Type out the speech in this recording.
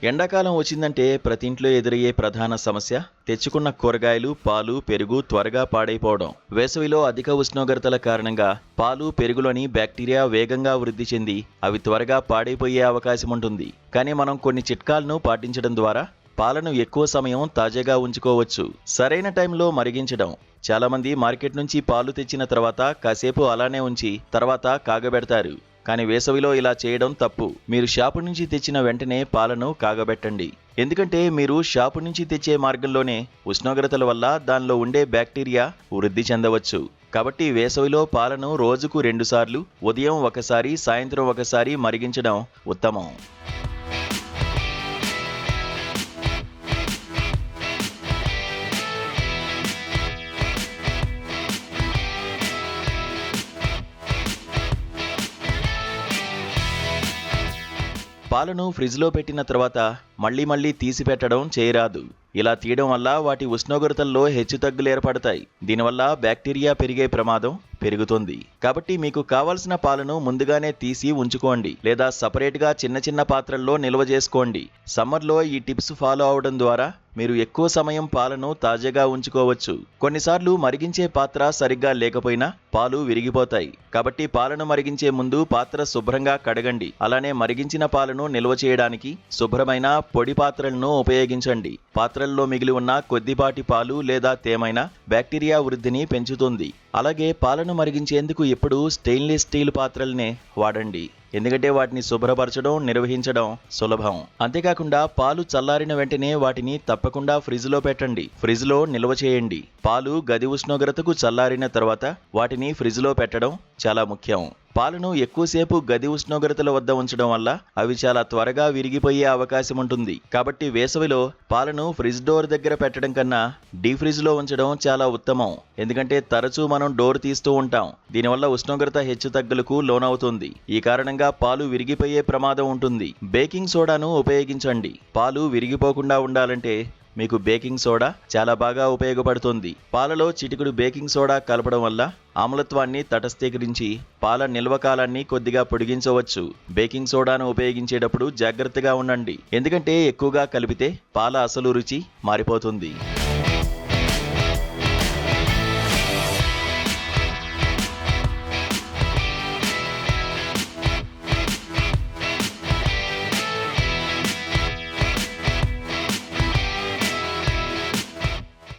ఎండాకాలం వచ్చిందంటే ప్రతి ఇంట్లో ఎదురయ్యే ప్రధాన సమస్య తెచ్చుకున్న కూరగాయలు, పాలు, పెరుగు త్వరగా పాడైపోవడం. వేసవిలో అధిక ఉష్ణోగ్రతల కారణంగా పాలు, పెరుగులోని బ్యాక్టీరియా వేగంగా వృద్ధి చెంది అవి త్వరగా పాడైపోయే అవకాశం ఉంటుంది. కానీ మనం కొన్ని చిట్కాలను పాటించడం ద్వారా పాలను ఎక్కువ సమయం తాజాగా ఉంచుకోవచ్చు. సరైన టైంలో మరిగించడం. చాలామంది మార్కెట్ నుంచి పాలు తెచ్చిన తర్వాత కాసేపు అలానే ఉంచి తర్వాత కాగబెడతారు. కానీ వేసవిలో ఇలా చేయడం తప్పు. మీరు షాపు నుంచి తెచ్చిన వెంటనే పాలను కాగబెట్టండి. ఎందుకంటే మీరు షాపు నుంచి తెచ్చే మార్గంలోనే ఉష్ణోగ్రతల వల్ల దానిలో ఉండే బ్యాక్టీరియా వృద్ధి చెందవచ్చు. కాబట్టి వేసవిలో పాలను రోజుకు 2 సార్లు, ఉదయం ఒకసారి, సాయంత్రం ఒకసారి మరిగించడం ఉత్తమం. పాలను ఫ్రిడ్జ్లో పెట్టిన తర్వాత మళ్ళీ తీసి పెట్టడం చేయరాదు. ఇలా తీయడం వల్ల వాటి ఉష్ణోగ్రతల్లో హెచ్చుతగ్గులు ఏర్పడతాయి. దీనివల్ల బ్యాక్టీరియా పెరిగే ప్రమాదం పెరుగుతుంది. కాబట్టి మీకు కావలసిన పాలను ముందుగానే తీసి ఉంచుకోండి, లేదా సపరేట్గా చిన్న పాత్రల్లో నిల్వ చేసుకోండి. సమ్మర్లో ఈ టిప్స్ ఫాలో అవడం ద్వారా మీరు ఎక్కువ సమయం పాలను తాజాగా ఉంచుకోవచ్చు. కొన్నిసార్లు మరిగించే పాత్ర సరిగ్గా లేకపోయినా పాలు విరిగిపోతాయి. కాబట్టి పాలను మరిగించే ముందు పాత్ర శుభ్రంగా కడగండి. అలానే మరిగించిన పాలను నిల్వ చేయడానికి శుభ్రమైన పొడి పాత్రలను ఉపయోగించండి. పాత్రల్లో మిగిలి ఉన్న కొద్దిపాటి పాలు లేదా తేమైనా బ్యాక్టీరియా వృద్ధిని పెంచుతుంది. అలాగే పాలను మరిగించేందుకు ఎప్పుడూ స్టెయిన్లెస్ స్టీల్ పాత్రలనే వాడండి. ఎందుకంటే వాటిని శుభ్రపరచడం, నిర్వహించడం సులభం. అంతేకాకుండా పాలు చల్లారిన వెంటనే వాటిని తప్పకుండా ఫ్రిడ్జ్లో పెట్టండి. ఫ్రిడ్జ్లో నిల్వ చేయండి. పాలు గది ఉష్ణోగ్రతకు చల్లారిన తర్వాత వాటిని ఫ్రిడ్జ్లో పెట్టడం చాలా ముఖ్యం. పాలను ఎక్కువసేపు గది ఉష్ణోగ్రతల వద్ద ఉంచడం వల్ల అవి చాలా త్వరగా విరిగిపోయే అవకాశం ఉంటుంది. కాబట్టి వేసవిలో పాలను ఫ్రిడ్జ్ డోర్ దగ్గర పెట్టడం కన్నా డీ ఫ్రిడ్జ్లో ఉంచడం చాలా ఉత్తమం. ఎందుకంటే తరచూ మనం డోర్ తీస్తూ ఉంటాం. దీనివల్ల ఉష్ణోగ్రత హెచ్చుతగ్గులకు లోనవుతుంది. ఈ కారణంగా పాలు విరిగిపోయే ప్రమాదం ఉంటుంది. బేకింగ్ సోడాను ఉపయోగించండి. పాలు విరిగిపోకుండా ఉండాలంటే మీకు బేకింగ్ సోడా చాలా బాగా ఉపయోగపడుతుంది. పాలలో చిటికెడు బేకింగ్ సోడా కలపడం వల్ల ఆమ్లత్వాన్ని తటస్థీకరించి పాల నిల్వ కాలాన్ని కొద్దిగా పొడిగించవచ్చు. బేకింగ్ సోడాను ఉపయోగించేటప్పుడు జాగ్రత్తగా ఉండండి. ఎందుకంటే ఎక్కువగా కలిపితే పాల అసలు రుచి మారిపోతుంది.